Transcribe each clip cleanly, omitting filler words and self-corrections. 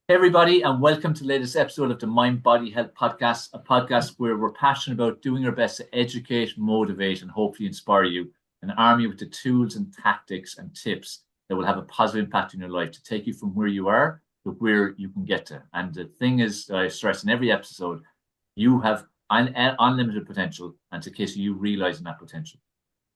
Hey everybody, and welcome to the latest episode of the Mind Body Health Podcast, a podcast where we're passionate about doing our best to educate, motivate, and hopefully inspire you and arm you with the tools and tactics and tips that will have a positive impact in your life to take you from where you are to where you can get to. And the thing is, I stress in every episode, you have unlimited potential, and it's a case of you realizing that potential.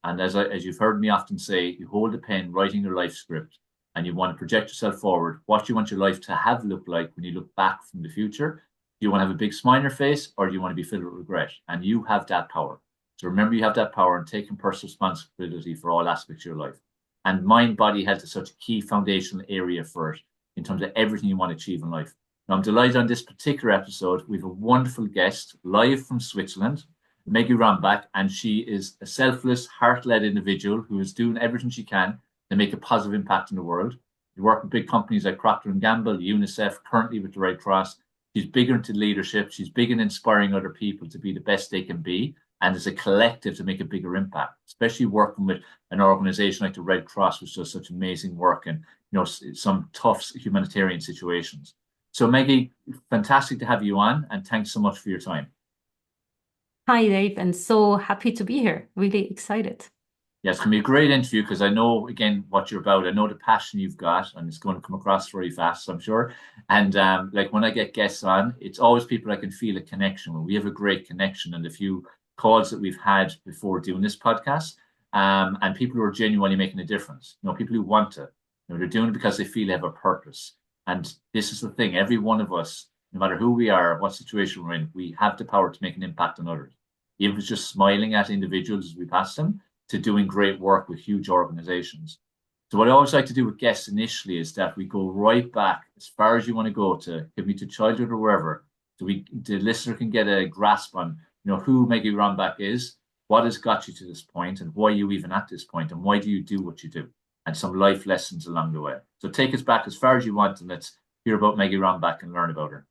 And as you've heard me often say, you hold a pen writing your life script and you want to project yourself forward, what do you want your life to have look like when you look back from the future? Do you want to have a big smile on your face, or do you want to be filled with regret? And you have that power. So remember, you have that power, and taking personal responsibility for all aspects of your life. And mind body health is such a key foundational area for it in terms of everything you want to achieve in life. Now, I'm delighted on this particular episode, we have a wonderful guest live from Switzerland, Meggi Rombach, and she is a selfless, heart-led individual who is doing everything she can to make a positive impact in the world. You work with big companies like Procter and Gamble, UNICEF, currently with the Red Cross. She's big into leadership. She's big in inspiring other people to be the best they can be, and as a collective to make a bigger impact, especially working with an organization like the Red Cross, which does such amazing work in some tough humanitarian situations. So Meggi, fantastic to have you on, and thanks so much for your time. Hi, Dave, and so happy to be here. Really excited. Yeah, it's going to be a great interview because I know, again, what you're about. I know the passion you've got, and it's going to come across very fast, I'm sure. And like when I get guests on, it's always people I can feel a connection with. We have a great connection, and a few calls that we've had before doing this podcast, and people who are genuinely making a difference. People who want to. They're doing it because they feel they have a purpose. And this is the thing: every one of us, no matter who we are, what situation we're in, we have the power to make an impact on others. Even if it's just smiling at individuals as we pass them, to doing great work with huge organizations. So what I always like to do with guests initially is that we go right back as far as you want to go to, could be to childhood or wherever, so the listener can get a grasp on who Meggi Rombach is, what has got you to this point, and why you even at this point, and why do you do what you do, and some life lessons along the way. So take us back as far as you want, and let's hear about Meggi Rombach and learn about her.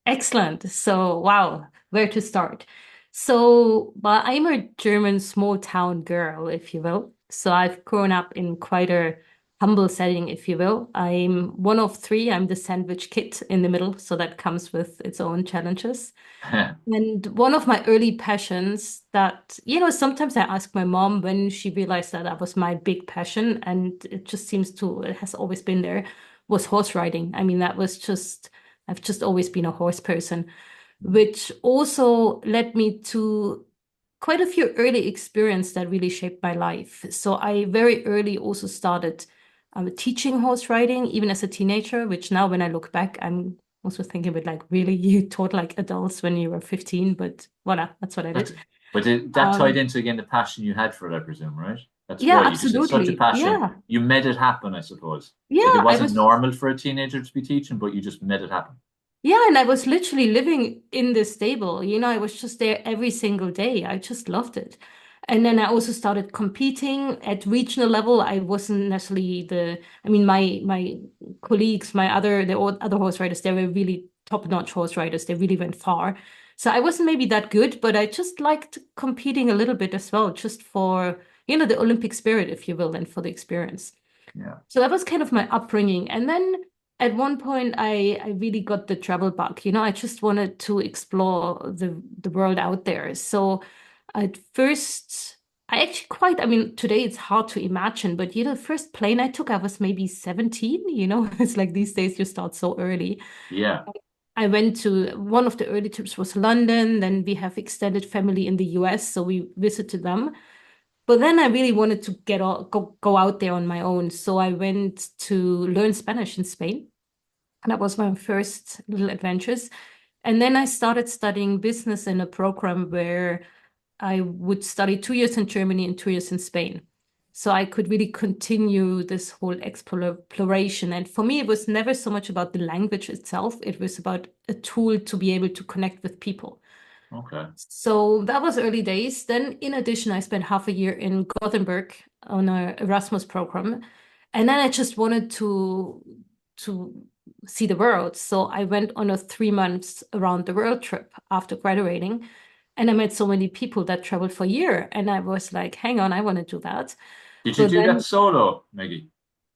Excellent. So, wow, where to start? So, well, I'm a German small town girl, if you will. So I've grown up in quite a humble setting, if you will. I'm one of three. I'm the sandwich kid in the middle, so that comes with its own challenges. And one of my early passions that, sometimes I ask my mom when she realized that that was my big passion, and it has always been there, was horse riding. I mean, I've just always been a horse person, which also led me to quite a few early experiences that really shaped my life. So I very early also started teaching horse riding, even as a teenager, which now when I look back, I'm also thinking about like, really, you taught like adults when you were 15, but voila, that's what I But did. that tied into again the passion you had for it, I presume, right? That's Yeah, why you just had such a absolutely. passion. Yeah. You made it happen, I suppose. Like it Yeah, I wasn't was normal for a teenager to be teaching, but you just made it happen. Yeah, and I was literally living in this stable. I was just there every single day. I just loved it. And then I also started competing at regional level. I wasn't necessarily I mean, my colleagues, other horse riders, they were really top-notch horse riders. They really went far. So I wasn't maybe that good, but I just liked competing a little bit as well, just for, the Olympic spirit, if you will, and for the experience. Yeah. So that was kind of my upbringing. And then at one point, I really got the travel bug. I just wanted to explore the world out there. So at first, I mean, today it's hard to imagine, but the first plane I took, I was maybe 17, it's like these days you start so early. Yeah. I went to one of the early trips was London, then we have extended family in the US, so we visited them. But then I really wanted to go out there on my own. So I went to learn Spanish in Spain. And that was my first little adventures. And then I started studying business in a program where I would study 2 years in Germany and 2 years in Spain. So I could really continue this whole exploration. And for me, it was never so much about the language itself. It was about a tool to be able to connect with people. Okay. So that was early days. Then, in addition, I spent half a year in Gothenburg on a Erasmus program, and then I just wanted to see the world. So I went on a 3 months around the world trip after graduating, and I met so many people that traveled for a year, and I was like, "Hang on, I want to do that." Did you But do that then solo, Meggi?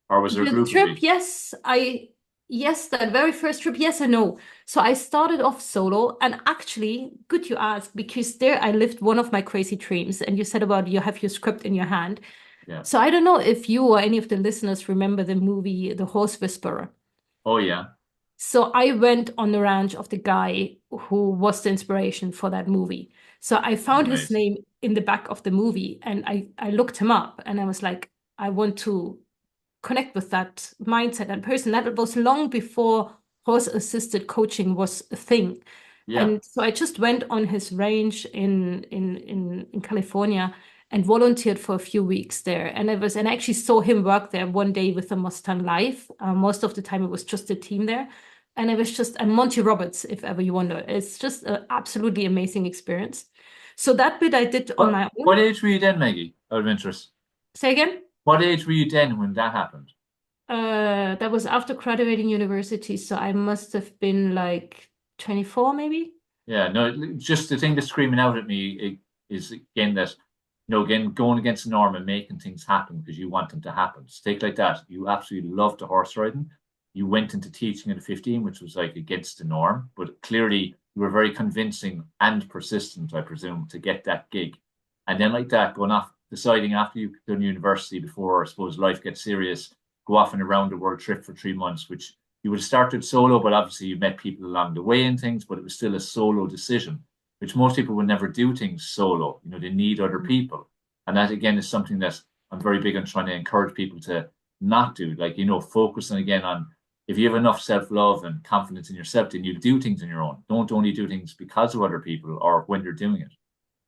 Or was there a the group of trip, you? yes, Yes, that very first trip, yes and no. So I started off solo, and actually, good you asked, because there I lived one of my crazy dreams. And you said about you have your script in your hand. Yeah. So I don't know if you or any of the listeners remember the movie The Horse Whisperer. Oh yeah. So I went on the ranch of the guy who was the inspiration for that movie. So I found his Amazing. name in the back of the movie, and I looked him up, and I was like, I want to connect with that mindset and person. That was long before horse-assisted coaching was a thing. Yeah. And so I just went on his range in California and volunteered for a few weeks there. And I actually saw him work there one day with the Mustang Life. Most of the time it was just a team there. And it was just, and Monty Roberts, if ever you wonder. It's just an absolutely amazing experience. So that bit I did on my own. What age were you then, Maggie? Out of interest. Say again? What age were you then when that happened? That was after graduating university, so I must have been like 24 maybe. Yeah, no, just the thing that's screaming out at me is again that, again, going against the norm and making things happen because you want them to happen. Take like that. You absolutely loved the horse riding. You went into teaching at 15, which was like against the norm, but clearly you were very convincing and persistent, I presume, to get that gig. And then like that, going off, deciding after you've done university before, I suppose life gets serious, go off on a round the world trip for 3 months, which you would have started solo, but obviously you met people along the way and things, but it was still a solo decision, which most people would never do things solo. They need other people. And that again is something that I'm very big on trying to encourage people to not do. Like, focusing again on if you have enough self-love and confidence in yourself, then you do things on your own. Don't only do things because of other people or when you're doing it.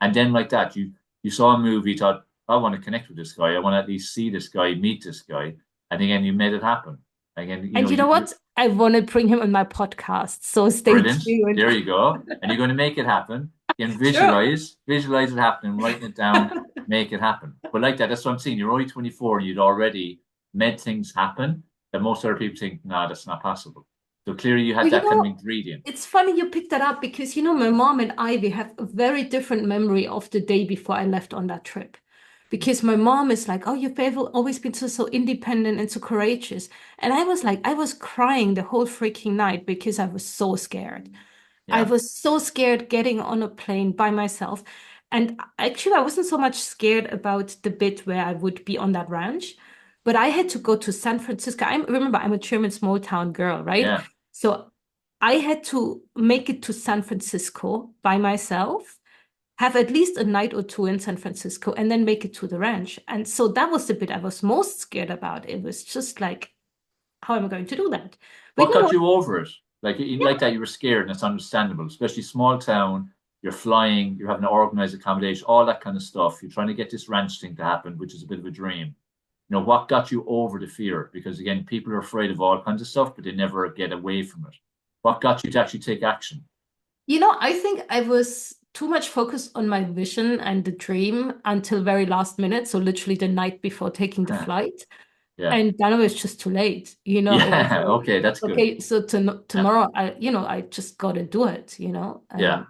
And then like that, you saw a movie, thought, I want to connect with this guy. I want to at least see this guy, meet this guy. And again, you made it happen. Again, And you know what? I want to bring him on my podcast, so stay brilliant. tuned. There you go. And you're going to make it happen. Again, Sure. visualize it happening, writing it down, make it happen. But like that, that's what I'm saying. You're only 24 and you'd already made things happen that most other people think, nah, that's not possible. So clearly you had Well, that kind of ingredient. it's funny you picked that up because my mom and I we have a very different memory of the day before I left on that trip. Because my mom is like, "Oh, you've always been so independent and so courageous." And I was like, I was crying the whole freaking night because I was so scared. I Yeah. was so scared getting on a plane by myself. And actually, I wasn't so much scared about the bit where I would be on that ranch, but I had to go to San Francisco. Remember, I'm a German small town girl, right? Yeah. So I had to make it to San Francisco by myself, have at least a night or two in San Francisco, and then make it to the ranch. And so that was the bit I was most scared about. It was just like, how am I going to do that? But What you know got what? you over it? Like Yeah. that, you were scared, and it's understandable, especially small town. You're flying, you're having to organize accommodation, all that kind of stuff. You're trying to get this ranch thing to happen, which is a bit of a dream. What got you over the fear? Because again, people are afraid of all kinds of stuff, but they never get away from it. What got you to actually take action? I think I was too much focused on my vision and the dream until very last minute. So literally the night before taking the flight. Yeah. And then it was just too late. It was Yeah. like, Okay, that's good. okay, so Yeah. tomorrow I just gotta do it, Yeah.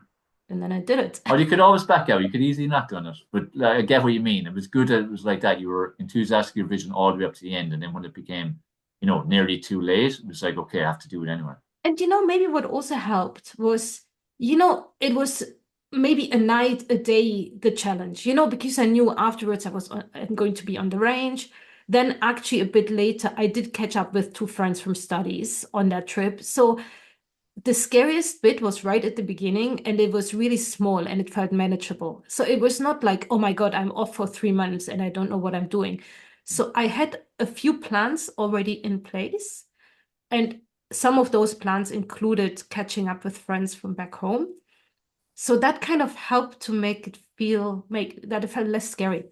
and then I did it. Or you could always back out. You could easily not done it. But I get what you mean. It was good that it was like that. You were enthusiastic your vision all the way up to the end. And then when it became, nearly too late, it was like, okay, I have to do it anyway. And maybe what also helped was, it was maybe a night, a day, the challenge, because I knew afterwards I'm going to be on the range. Then actually a bit later, I did catch up with two friends from studies on that trip. So the scariest bit was right at the beginning, and it was really small and it felt manageable. So it was not like, oh my God, I'm off for 3 months and I don't know what I'm doing. So I had a few plans already in place, and some of those plans included catching up with friends from back home. So that kind of helped to make that it felt less scary.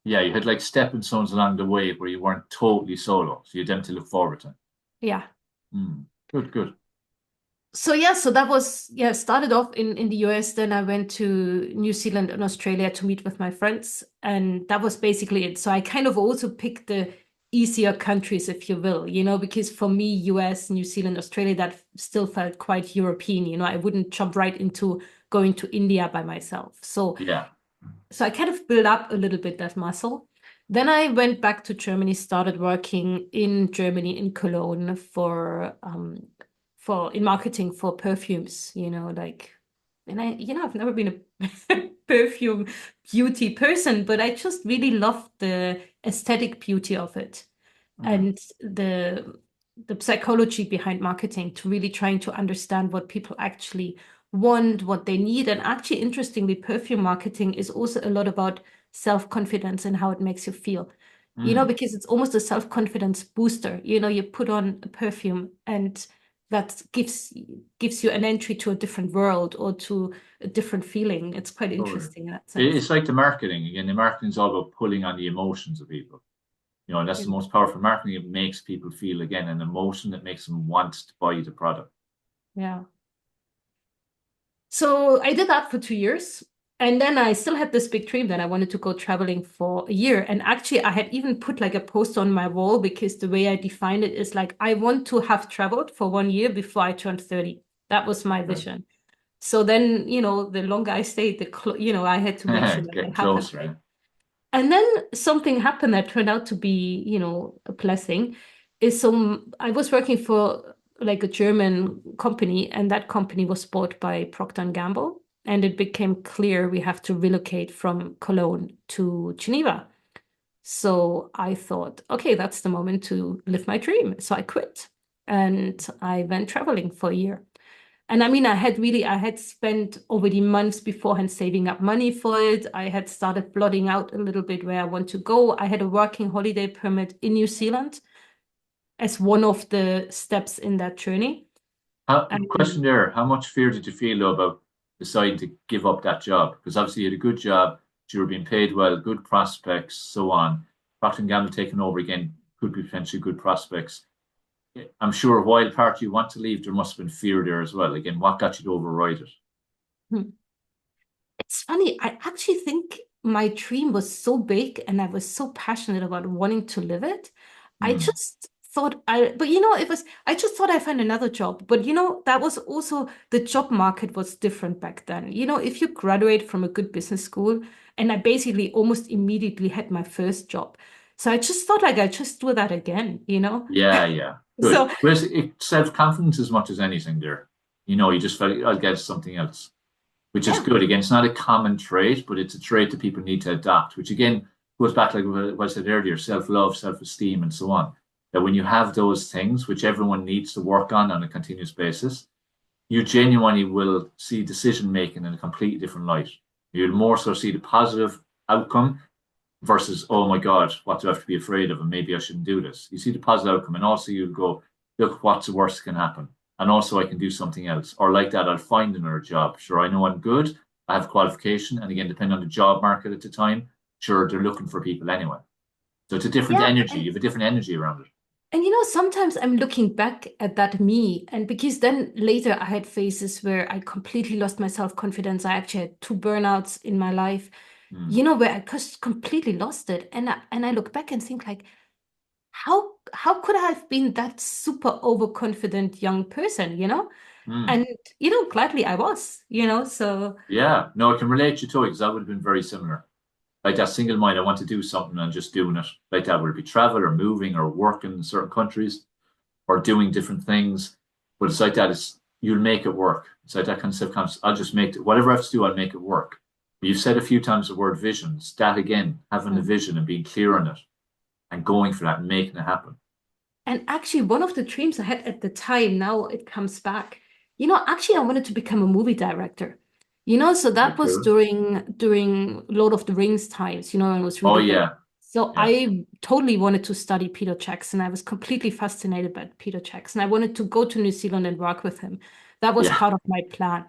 Yeah, you had like stepping stones along the way where you weren't totally solo. So you had them to look forward to. Yeah. Good, good. So yeah, so that was, yeah, started off in the US. Then I went to New Zealand and Australia to meet with my friends, and that was basically it. So I kind of also picked the easier countries, if you will, because for me, US, New Zealand, Australia, that still felt quite European. I wouldn't jump right into going to India by myself. So Yeah. I kind of built up a little bit that muscle. Then I went back to Germany, started working in Germany in Cologne for in marketing for perfumes, and I've never been a perfume beauty person, but I just really loved the aesthetic beauty of it Mm. and the psychology behind marketing, to really trying to understand what people actually want, what they need. And actually, interestingly, perfume marketing is also a lot about self-confidence and how it makes you feel. Mm. Because it's almost a self-confidence booster. You put on a perfume and that gives you an entry to a different world or to a different feeling. It's quite Totally. interesting in that sense. It's like the marketing. Again, the marketing is all about pulling on the emotions of people. And that's the most powerful marketing. It makes people feel, again, an emotion that makes them want to buy the product. Yeah. So I did that for 2 years. And then I still had this big dream that I wanted to go traveling for a year. And actually, I had even put like a post on my wall, because the way I defined it is like, I want to have traveled for 1 year before I turned 30. That was my Right. vision. So then, the longer I stayed, I had to make sure that Get it happened, closer. right? And then something happened that turned out to be, a blessing. I was working for like a German company, and that company was bought by Procter and Gamble. And it became clear we have to relocate from Cologne to Geneva. So I thought, okay, that's the moment to live my dream. So I quit and I went traveling for a year. And I mean, I had spent already months beforehand saving up money for it. I had started plotting out a little bit where I want to go. I had a working holiday permit in New Zealand as one of the steps in that journey. Question And there. How much fear did you feel though, about deciding to give up that job? Because obviously you had a good job, you were being paid well, good prospects, so on. Procter and Gamble taking over again could be potentially good prospects. I'm sure while part you want to leave, there must have been fear there as well. Again, what got you to override it? hmm, it's funny. I actually think my dream was so big and I was so passionate about wanting to live it. I Hmm. just thought I just thought I'd find another job. But that was also, the job market was different back then. If you graduate from a good business school, and I basically almost immediately had my first job. So I just thought like I just do that again. Yeah, yeah. Good. So But it's self-confidence as much as anything there. You just felt I'll get something else, which is yeah. good. Again, it's not a common trait, but it's a trait that people need to adopt, which again goes back like what I said earlier, self-love, self-esteem, and so on. That when you have those things, which everyone needs to work on a continuous basis, you genuinely will see decision making in a completely different light. You'll more so see the positive outcome versus, oh my God, what do I have to be afraid of? And maybe I shouldn't do this. You see the positive outcome, and also you'll go, look, what's the worst that can happen? And also I can do something else. Or like that, I'll find another job. Sure, I know I'm good. I have qualification. And again, depending on the job market at the time, sure, they're looking for people anyway. So it's a different Yeah. energy. You have a different energy around it. And sometimes I'm looking back at that me, and because then later I had phases where I completely lost my self-confidence. I actually had two burnouts in my life, Mm, where I just completely lost it. And I look back and think like, how could I have been that super overconfident young person? mm. And gladly I was. So Yeah, no, I can relate you to it because that would have been very similar. Like that single mind, I want to do something and just doing it. Like that, would it be travel or moving or working in certain countries or doing different things? But it's like that, you'll make it work. It's like that kind of self-confidence. I'll just make it, whatever I have to do, I'll make it work. But you've said a few times the word vision. It's that again, having a mm. vision and being clear on it and going for that and making it happen. And actually, one of the dreams I had at the time, now it comes back. Actually, I wanted to become a movie director. So Very that was cool. during Lord of the Rings times, and it was Oh really big. yeah, So yeah, I totally wanted to study Peter Jackson. I was completely fascinated by Peter Jackson. I wanted to go to New Zealand and work with him. That was yeah. part of my plan.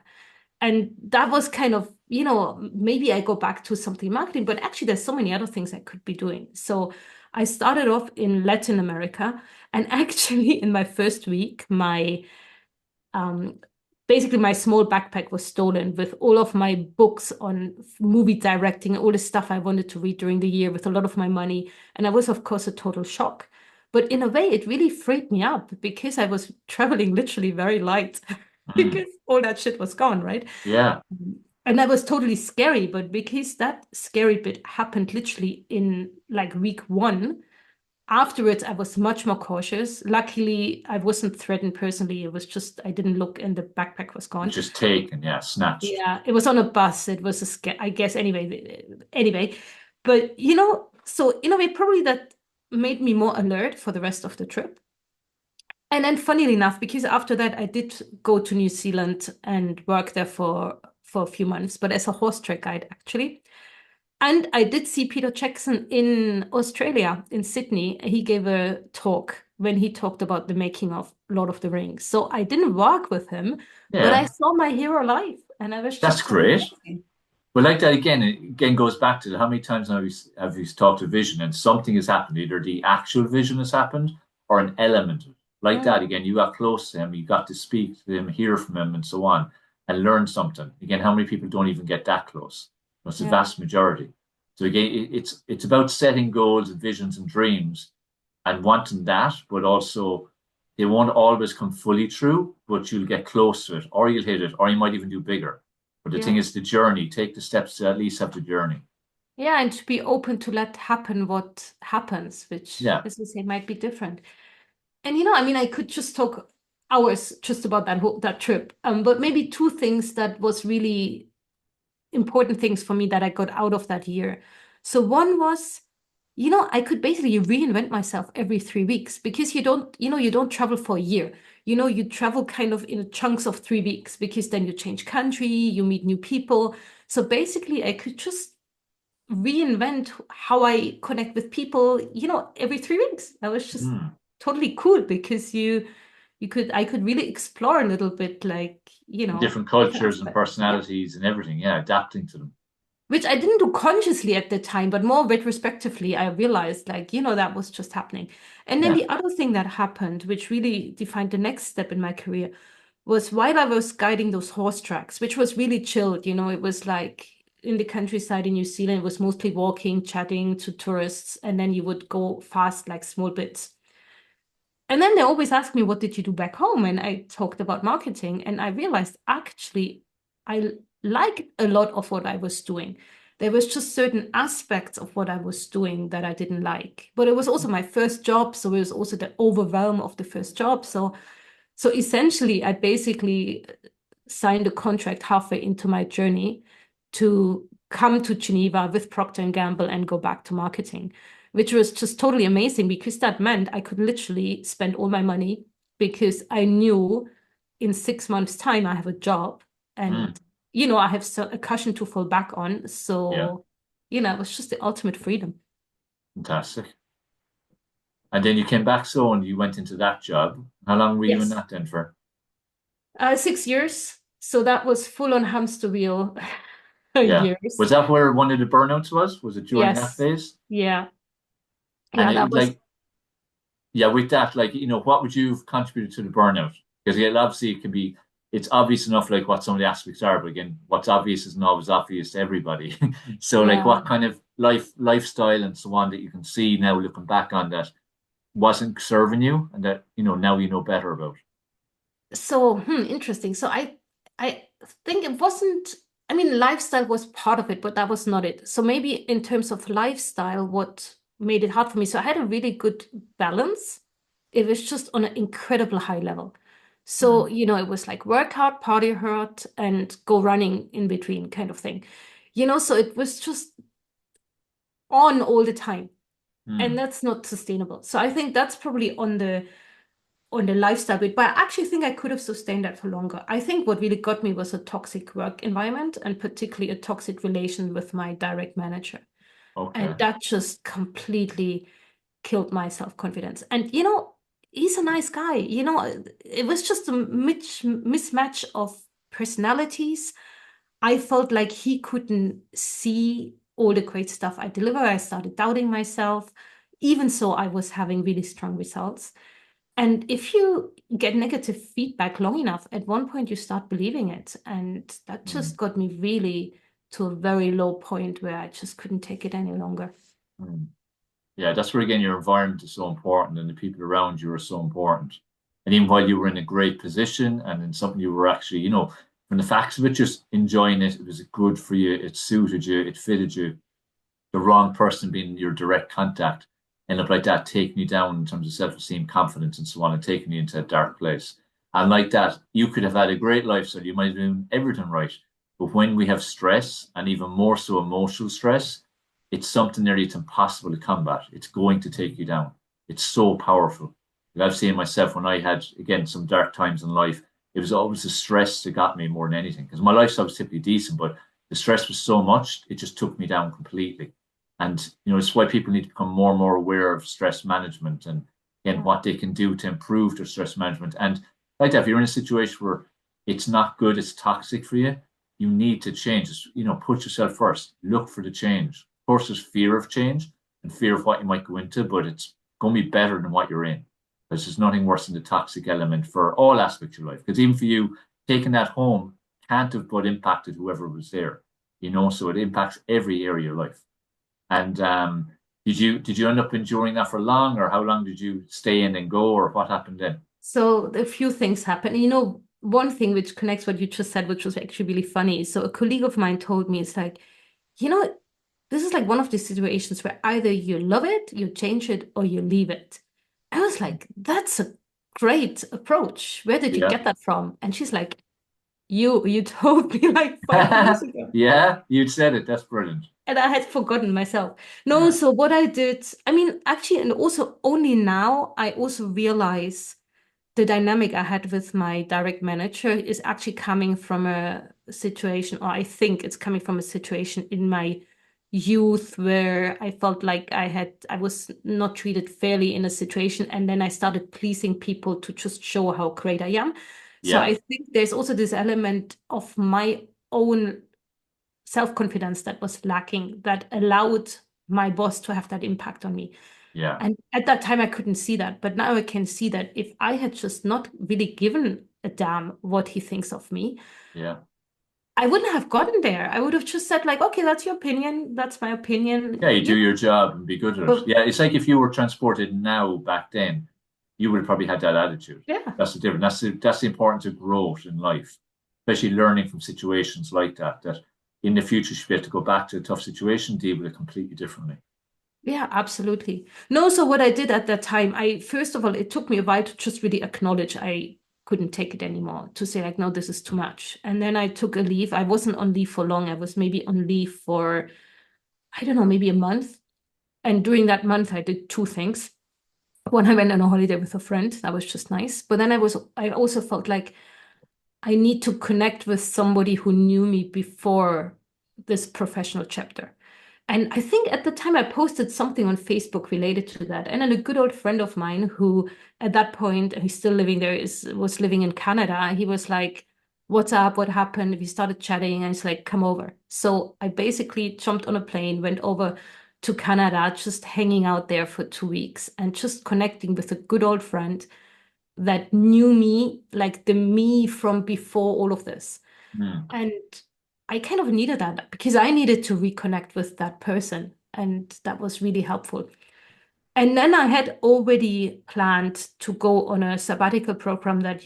And that was kind of, maybe I go back to something marketing, but actually there's so many other things I could be doing. So I started off in Latin America, and actually in my first week, my um basically my small backpack was stolen with all of my books on movie directing, all the stuff I wanted to read during the year, with a lot of my money. And I was, of course, a total shock. But in a way, it really freed me up because I was traveling literally very light Mm, because all that shit was gone, right? yeah. And that was totally scary, but because that scary bit happened literally in like week one, afterwards I was much more cautious. Luckily, I wasn't threatened personally. It was just I didn't look and the backpack was It's gone. just taken, yeah, snatched. Yeah, it was on a bus. It was a scare, I guess. Anyway, but so in a way, probably that made me more alert for the rest of the trip. And then, funnily enough, because after that, I did go to New Zealand and work there for a few months, but as a horse track guide, actually. And I did see Peter Jackson in Australia, in Sydney. He gave a talk when he talked about the making of Lord of the Rings. So I didn't work with him, but I Yeah, saw my hero live, and I was that's just like, great. amazing. But like that again, it again goes back to how many times have you talked to vision and something has happened, either the actual vision has happened or an element of it. Like that Mm, again, you got close to him, you got to speak to him, hear from him, and so on, and learn something. Again, how many people don't even get that close? It's the yeah, vast majority. So again, it's about setting goals and visions and dreams and wanting that, but also they won't always come fully true, but you'll get close to it, or you'll hit it, or you might even do bigger. But the thing yeah. is the journey. Take the steps to at least have the journey. Yeah, and to be open to let happen what happens, which, Yeah. as you say, might be different. And I mean, I could just talk hours just about that trip. But maybe two things that was really important things for me that I got out of that year. So one was, I could basically reinvent myself every 3 weeks because you don't travel for a year. You travel kind of in chunks of 3 weeks because then you change country, you meet new people. So basically, I could just reinvent how I connect with people, every 3 weeks. That was just Mm. totally cool because I could really explore a little bit like, Different different cultures and aspects. Yeah. personalities and everything. Yeah, adapting to them. Which I didn't do consciously at the time, but more retrospectively, I realized like, that was just happening. And then Yeah. the other thing that happened, which really defined the next step in my career, was while I was guiding those horse tracks, which was really chilled, it was like in the countryside in New Zealand, it was mostly walking, chatting to tourists, and then you would go fast, like small bits. And then they always ask me, what did you do back home? And I talked about marketing, and I realized actually I liked a lot of what I was doing. There was just certain aspects of what I was doing that I didn't like. But it was also my first job, so it was also the overwhelm of the first job. So essentially, I basically signed a contract halfway into my journey to come to Geneva with Procter and Gamble and go back to marketing, which was just totally amazing because that meant I could literally spend all my money because I knew in 6 months' time I have a job Mm. and I have a cushion to fall back on. Yeah. So, it was just the ultimate freedom. Fantastic. And then you came back so and you went into that job. How long were you in Yes. that then for? 6 years. So that was full on hamster wheel Yeah. years. Was that where one of the burnouts was? Was it during that Yes. phase? Yeah. And Yeah, that it was like, yeah, with that, like, what would you have contributed to the burnout? Because yeah, obviously it can be, it's obvious enough like what some of the aspects are, but again, what's obvious isn't always obvious to everybody. So like yeah. what kind of lifestyle and so on that you can see now looking back on that wasn't serving you and that, now you know better about. So, interesting. So I think it wasn't, I mean, lifestyle was part of it, but that was not it. So maybe in terms of lifestyle, what made it hard for me. So I had a really good balance. It was just on an incredible high level. So, Mm, it was like work hard, party hard, and go running in between kind of thing. So it was just on all the time. And mm, that's not sustainable. So I think that's probably on the lifestyle bit, but I actually think I could have sustained that for longer. I think what really got me was a toxic work environment and particularly a toxic relation with my direct manager. And okay. that just completely killed my self-confidence. And he's a nice guy. It was just a mismatch of personalities. I felt like he couldn't see all the great stuff I deliver. I started doubting myself. Even so, I was having really strong results. And if you get negative feedback long enough, at one point you start believing it. And that Mm, just got me really to a very low point where I just couldn't take it any longer. mm. Yeah, that's where again your environment is so important and the people around you are so important. And even while you were in a great position and in something you were actually, from the facts of it, just enjoying it. It was good for you. It suited you. It fitted you. The wrong person being your direct contact end up like that, taking you down in terms of self-esteem, confidence, and so on, and taking you into a dark place. And like that, you could have had a great lifestyle. You might have done everything right. But when we have stress, and even more so emotional stress, it's something nearly it's impossible to combat. It's going to take you down. It's so powerful. Like I've seen myself when I had, again, some dark times in life, it was always the stress that got me more than anything. Because my lifestyle was typically decent, but the stress was so much, it just took me down completely. And it's why people need to become more and more aware of stress management and what they can do to improve their stress management. And like that, if you're in a situation where it's not good, it's toxic for you, you need to change. Put yourself first. Look for the change. Of course, there's fear of change and fear of what you might go into, but it's going to be better than what you're in. Because there's nothing worse than the toxic element for all aspects of your life. Because even for you, taking that home can't have but impacted whoever was there. So it impacts every area of your life. And did you end up enduring that for long, or how long did you stay in and go, or what happened then? So a few things happened. One thing which connects what you just said, which was actually really funny. So a colleague of mine told me, it's like, this is like one of these situations where either you love it, you change it, or you leave it. I was like, that's a great approach. Where did you Yeah. get that from? And she's like, you told me like 5 years ago. Yeah, you'd said it. That's brilliant. And I had forgotten myself. No, so what I did, I mean, actually, and also only now, I also realize the dynamic I had with my direct manager is actually coming from a situation, or I think it's coming from a situation in my youth where I felt like I was not treated fairly in a situation. And then I started pleasing people to just show how great I am. So Yeah. I think there's also this element of my own self-confidence that was lacking that allowed my boss to have that impact on me. Yeah. And at that time, I couldn't see that. But now I can see that if I had just not really given a damn what he thinks of me, Yeah. I wouldn't have gotten there. I would have just said like, okay, that's your opinion. That's my opinion. Yeah, you do your job and be good at it. But Yeah, it's like if you were transported now back then, you would have probably had that attitude. yeah. That's the difference. That's the importance of growth in life, especially learning from situations like that. That in the future, you should be able to go back to a tough situation, deal with it completely differently. Yeah, absolutely. No, so what I did at that time, first of all, it took me a while to just really acknowledge I couldn't take it anymore, to say like, no, this is too much. And then I took a leave. I wasn't on leave for long. I was maybe on leave for, I don't know, maybe a month. And during that month, I did two things. One, I went on a holiday with a friend. That was just nice. But then I also felt like I need to connect with somebody who knew me before this professional chapter. And I think at the time I posted something on Facebook related to that. And then a good old friend of mine who at that point, and he's still living there, was living in Canada. He was like, what's up? What happened? We started chatting and it's like, come over. So I basically jumped on a plane, went over to Canada, just hanging out there for 2 weeks and just connecting with a good old friend that knew me, like the me from before all of this. Mm. And I kind of needed that because I needed to reconnect with that person. And that was really helpful. And then I had already planned to go on a sabbatical program that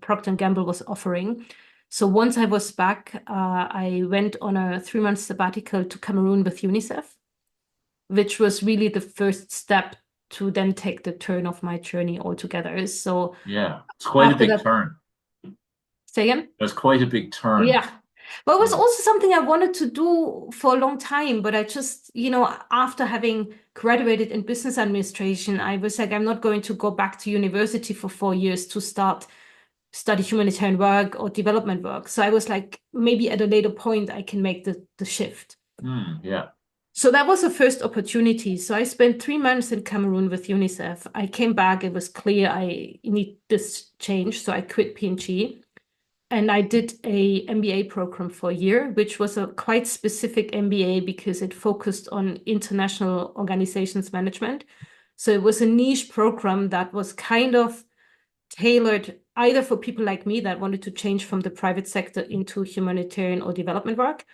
Procter and Gamble was offering. So once I was back, I went on a 3-month sabbatical to Cameroon with UNICEF, which was really the first step to then take the turn of my journey altogether. So Yeah, it's quite a after big that, turn. say again? It's quite a big turn. Yeah. But it was Yeah. also something I wanted to do for a long time. But I just, after having graduated in business administration, I was like, I'm not going to go back to university for 4 years to study humanitarian work or development work. So I was like, maybe at a later point, I can make the shift. Yeah. So that was the first opportunity. So I spent 3 months in Cameroon with UNICEF. I came back. It was clear I need this change. So I quit P&G. And I did a MBA program for a year, which was a quite specific MBA because it focused on international organizations management. So it was a niche program that was kind of tailored either for people like me that wanted to change from the private sector into humanitarian or development work,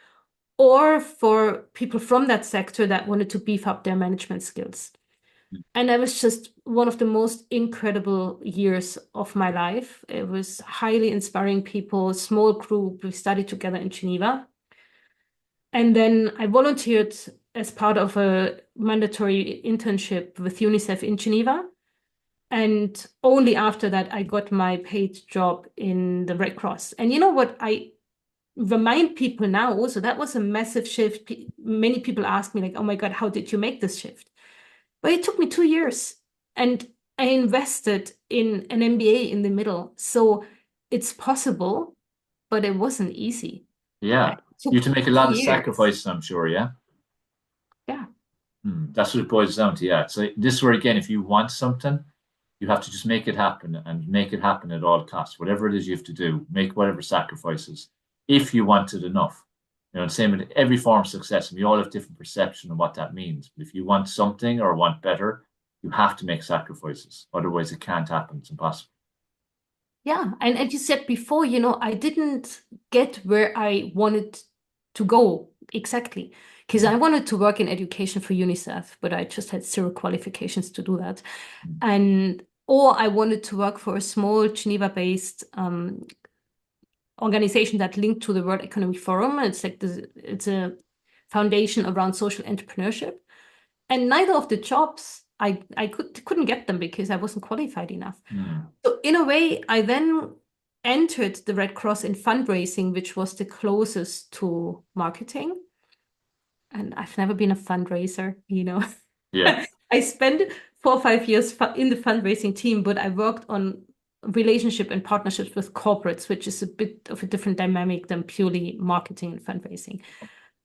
or for people from that sector that wanted to beef up their management skills. And that was just one of the most incredible years of my life. It was highly inspiring people, small group. We studied together in Geneva. And then I volunteered as part of a mandatory internship with UNICEF in Geneva. And only after that, I got my paid job in the Red Cross. And you know what? I remind people now also that was a massive shift. Many people ask me, like, oh my God, how did you make this shift? But it took me 2 years. And I invested in an MBA in the middle. So it's possible, but it wasn't easy. Yeah. It You have took to make a two lot of years. sacrifices, I'm sure, yeah? Yeah. That's what it boils down to, yeah. So this is where, again, if you want something, you have to just make it happen and make it happen at all costs. Whatever it is you have to do, make whatever sacrifices if you want it enough. And same with every form of success, and we all have different perception of what that means. But if you want something or want better, you have to make sacrifices. Otherwise, it can't happen. It's impossible. Yeah. And as you said before, I didn't get where I wanted to go exactly. Because I wanted to work in education for UNICEF, but I just had zero qualifications to do that. And or I wanted to work for a small Geneva-based organization that linked to the World Economic Forum. It's a foundation around social entrepreneurship. And neither of the jobs I couldn't get them because I wasn't qualified enough. Mm. So in a way, I then entered the Red Cross in fundraising, which was the closest to marketing. And I've never been a fundraiser. Yeah, I spent 4 or 5 years in the fundraising team, but I worked on relationship and partnerships with corporates, which is a bit of a different dynamic than purely marketing and fundraising.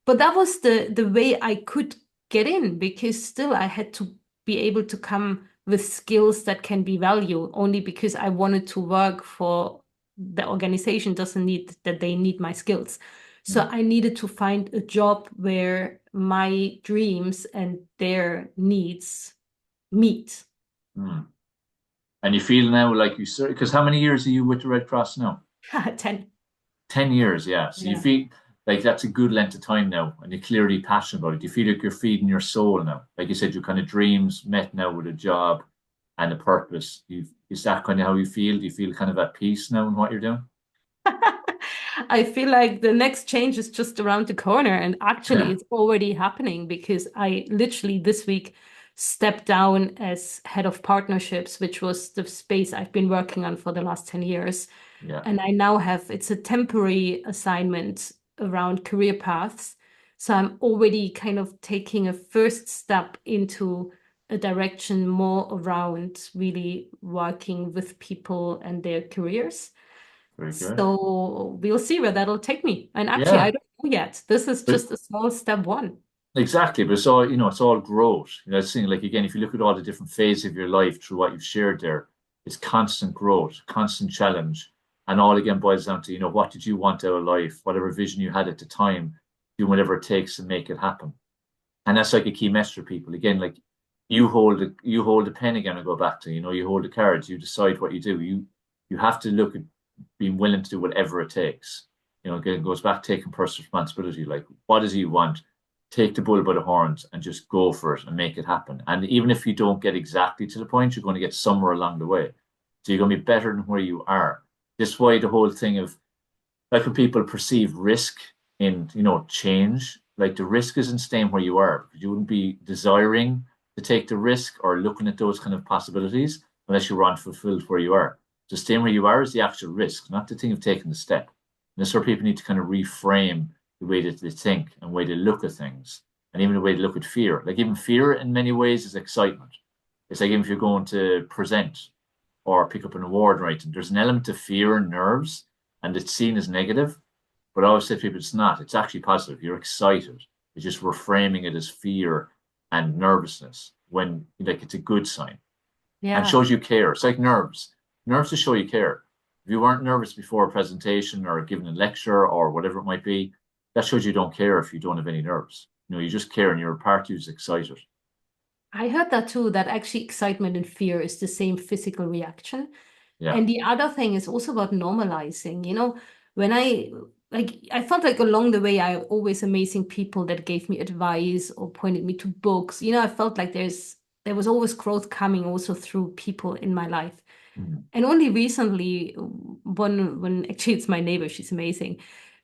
But that was the way I could get in because still I had to be able to come with skills that can be valued only because I wanted to work for the organization doesn't need that they need my skills. So yeah. I needed to find a job where my dreams and their needs meet. Mm. And you feel now like you serve, because how many years are you with the Red Cross now? 10. 10 years, yeah. So you Yeah. feel like that's a good length of time now, and you're clearly passionate about it. Do you feel like you're feeding your soul now? Like you said, your kind of dreams met now with a job and a purpose. Is that kind of how you feel? Do you feel kind of at peace now in what you're doing? I feel like the next change is just around the corner, and actually, Yeah, it's already happening because I literally this week stepped down as head of partnerships, which was the space I've been working on for the last 10 years. yeah, And I now have it's a temporary assignment around career paths. So I'm already kind of taking a first step into a direction more around really working with people and their careers. very good. So we'll see where that'll take me. And actually, I Yeah, don't know yet. This is but just a small step one. exactly. But it's all, it's all growth. It's saying like again, if you look at all the different phases of your life through what you've shared there, it's constant growth, constant challenge. And all again boils down to, what did you want out of life, whatever vision you had at the time, do whatever it takes to make it happen. And that's like a key message for people. Again, like you hold the pen again and go back to, you hold the cards, you decide what you do. You have to look at being willing to do whatever it takes. Again, it goes back to taking personal responsibility. Like, what does he want? Take the bull by the horns and just go for it and make it happen. And even if you don't get exactly to the point, you're going to get somewhere along the way. So you're going to be better than where you are. This is why the whole thing of like when people perceive risk in change, like the risk isn't staying where you are because you wouldn't be desiring to take the risk or looking at those kind of possibilities unless you were unfulfilled where you are. So staying where you are is the actual risk, not the thing of taking the step. And this is where people need to kind of reframe the way that they think and the way they look at things, and even the way they look at fear. Like even fear in many ways is excitement. It's like even if you're going to present or pick up an award, right? And there's an element of fear and nerves, and it's seen as negative. But I always say to people, it's not. It's actually positive. You're excited. It's just reframing it as fear and nervousness when like it's a good sign and Yeah. shows you care. It's like nerves. Nerves to show you care. If you weren't nervous before a presentation or giving a lecture or whatever it might be, that shows you don't care if you don't have any nerves. You just care and you're a part who's excited. I heard that too, that actually excitement and fear is the same physical reaction. Yeah. And the other thing is also about normalizing. When I felt like along the way, I always amazing people that gave me advice or pointed me to books. I felt like there's there was always growth coming also through people in my life. Mm. And only recently, when actually it's my neighbor, she's amazing.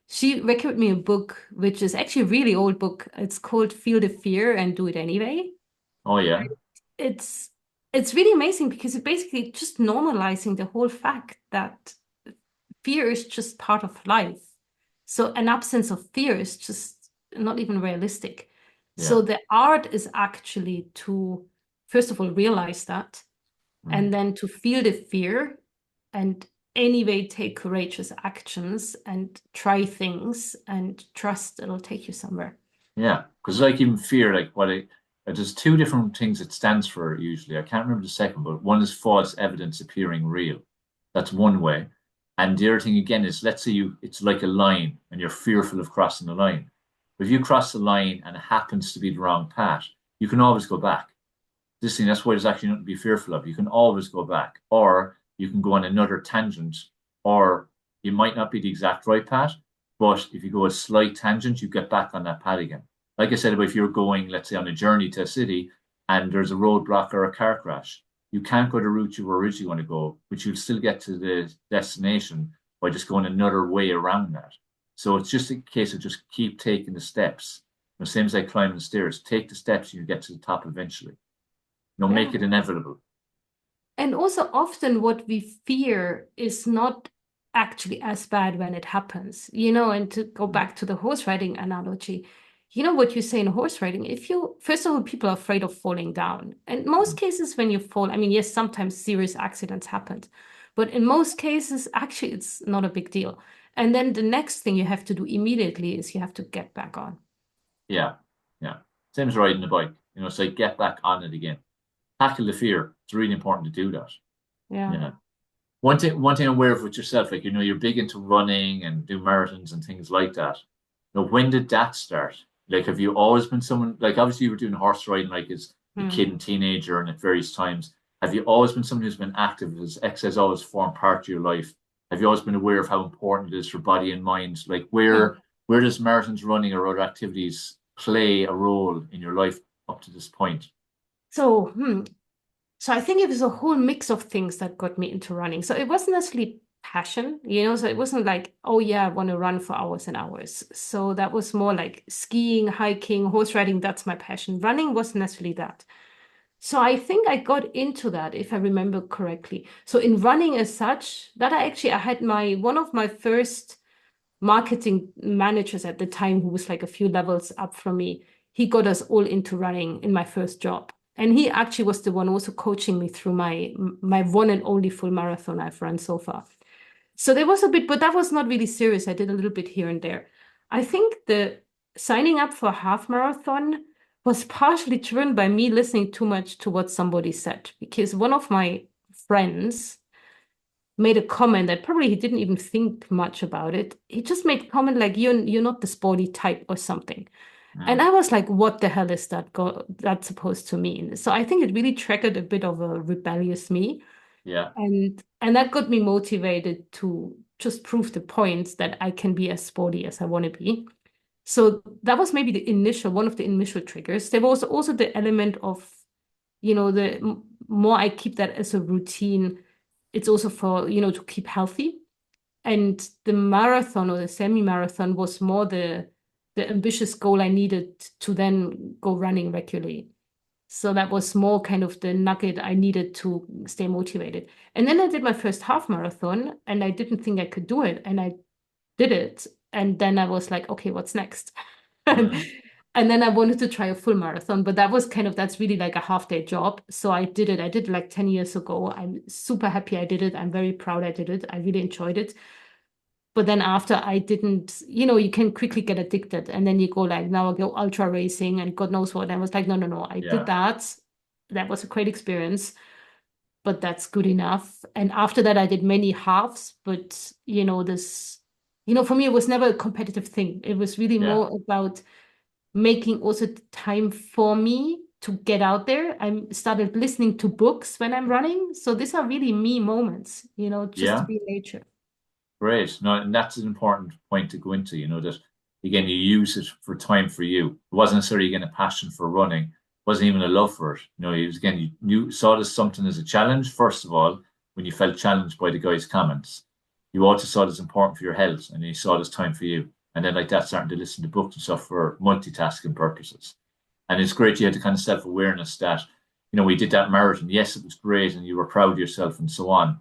She recommended me a book, which is actually a really old book. It's called Feel the Fear and Do It Anyway. Oh yeah. It's it's really amazing because it basically just normalizing the whole fact that fear is just part of life. So an absence of fear is just not even realistic. So Yeah. the art is actually to, first of all, realize that, Mm. and then to feel the fear and anyway take courageous actions and try things and trust it'll take you somewhere. Yeah. Because like even fear, like there's two different things it stands for usually. I can't remember the second, but one is false evidence appearing real. That's one way. And the other thing again is, let's say it's like a line and you're fearful of crossing the line. But if you cross the line and it happens to be the wrong path, you can always go back. This thing, that's why there's actually nothing to be fearful of. You can always go back, or you can go on another tangent, or you might not be the exact right path, but if you go a slight tangent, you get back on that path again. Like I said, if you're going, let's say, on a journey to a city and there's a roadblock or a car crash, you can't go the route you were originally going to go, but you'll still get to the destination by just going another way around that. So it's just a case of just keep taking the steps. The same as like climbing the stairs. Take the steps and you get to the top eventually. Make Yeah. it inevitable. And also, often what we fear is not actually as bad when it happens, and to go Mm. back to the horse riding analogy, what you say in horse riding, if you, first of all, people are afraid of falling down. And most Mm. cases, when you fall, I mean, yes, sometimes serious accidents happen, but in most cases, actually, it's not a big deal. And then the next thing you have to do immediately is you have to get back on. Yeah, yeah. Same as riding a bike. It's like get back on it again. Tackle the fear. It's really important to do that. Yeah. Yeah. One thing I'm aware of with yourself, like you're big into running and do marathons and things like that. When did that start? Like, have you always been someone like obviously you were doing horse riding like as a Hmm. kid and teenager and at various times. Have you always been someone who's been active? Has exercise always formed part of your life? Have you always been aware of how important it is for body and mind? Like Hmm. where does marathons running or other activities play a role in your life up to this point? So, So I think it was a whole mix of things that got me into running. So it wasn't necessarily passion, so it wasn't like, oh yeah, I want to run for hours and hours. So that was more like skiing, hiking, horse riding, that's my passion. Running wasn't necessarily that. So I think I got into that, if I remember correctly. So in running as such, I had one of my first marketing managers at the time, who was like a few levels up from me. He got us all into running in my first job. And he actually was the one also coaching me through my one and only full marathon I've run so far. So there was a bit, but that was not really serious. I did a little bit here and there. I think the signing up for a half marathon was partially driven by me listening too much to what somebody said, because one of my friends made a comment that probably he didn't even think much about it. He just made a comment like, you're not the sporty type or something. And Mm. I was like, what the hell is that supposed to mean? So I think it really triggered a bit of a rebellious me. Yeah, And that got me motivated to just prove the point that I can be as sporty as I want to be. So that was maybe one of the initial triggers. There was also the element of, the more I keep that as a routine, it's also for, to keep healthy. And the marathon or the semi-marathon was more the ambitious goal I needed to then go running regularly. So that was more kind of the nugget I needed to stay motivated. And then I did my first half marathon and I didn't think I could do it. And I did it. And then I was like, okay, what's next? And, mm. and then I wanted to try a full marathon, but that's really like a half day job. So I did it. I did it like 10 years ago. I'm super happy I did it. I'm very proud I did it. I really enjoyed it. But then after I didn't, you can quickly get addicted. And then you go like, now I go ultra racing and God knows what. And I was like, no, no, no. I did Yeah, that. That was a great experience, but that's good enough. And after that, I did many halves. But, for me, it was never a competitive thing. It was really yeah, more about making also time for me to get out there. I started listening to books when I'm running. So these are really me moments, just to yeah. be in nature. Great. No, and that's an important point to go into, that again, you use it for time for you. It wasn't necessarily again a passion for running, wasn't even a love for it. You know, he was again, you saw this something as a challenge, first of all, when you felt challenged by the guy's comments. You also saw it as important for your health, and you saw it as time for you. And then like that, starting to listen to books and stuff for multitasking purposes. And it's great you had the kind of self-awareness that, you know, we did that marathon. Yes, it was great and you were proud of yourself and so on.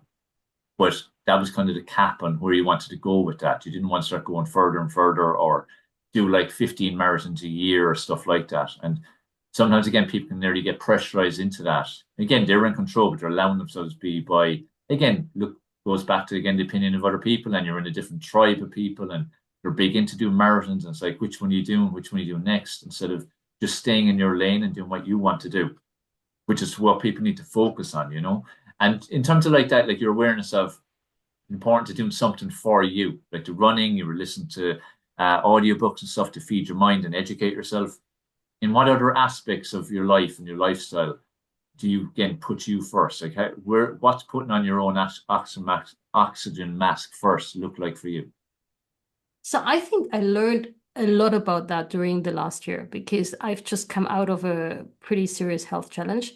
But that was kind of the cap on where you wanted to go with that. You didn't want to start going further and further or do like 15 marathons a year or stuff like that. And sometimes, again, people can nearly get pressurized into that. Again, they're in control, but they're allowing themselves to be by, again, look, goes back to, again, the opinion of other people, and you're in a different tribe of people and they're big into doing marathons. And it's like, which one are you doing? Which one are you doing next? Instead of just staying in your lane and doing what you want to do, which is what people need to focus on, you know? And in terms of like that, like your awareness of important to doing something for you, like the running, you were listening to audiobooks and stuff to feed your mind and educate yourself. In what other aspects of your life and your lifestyle do you, again, put you first? Like, what's putting on your own oxygen mask first look like for you? So I think I learned a lot about that during the last year because I've just come out of a pretty serious health challenge.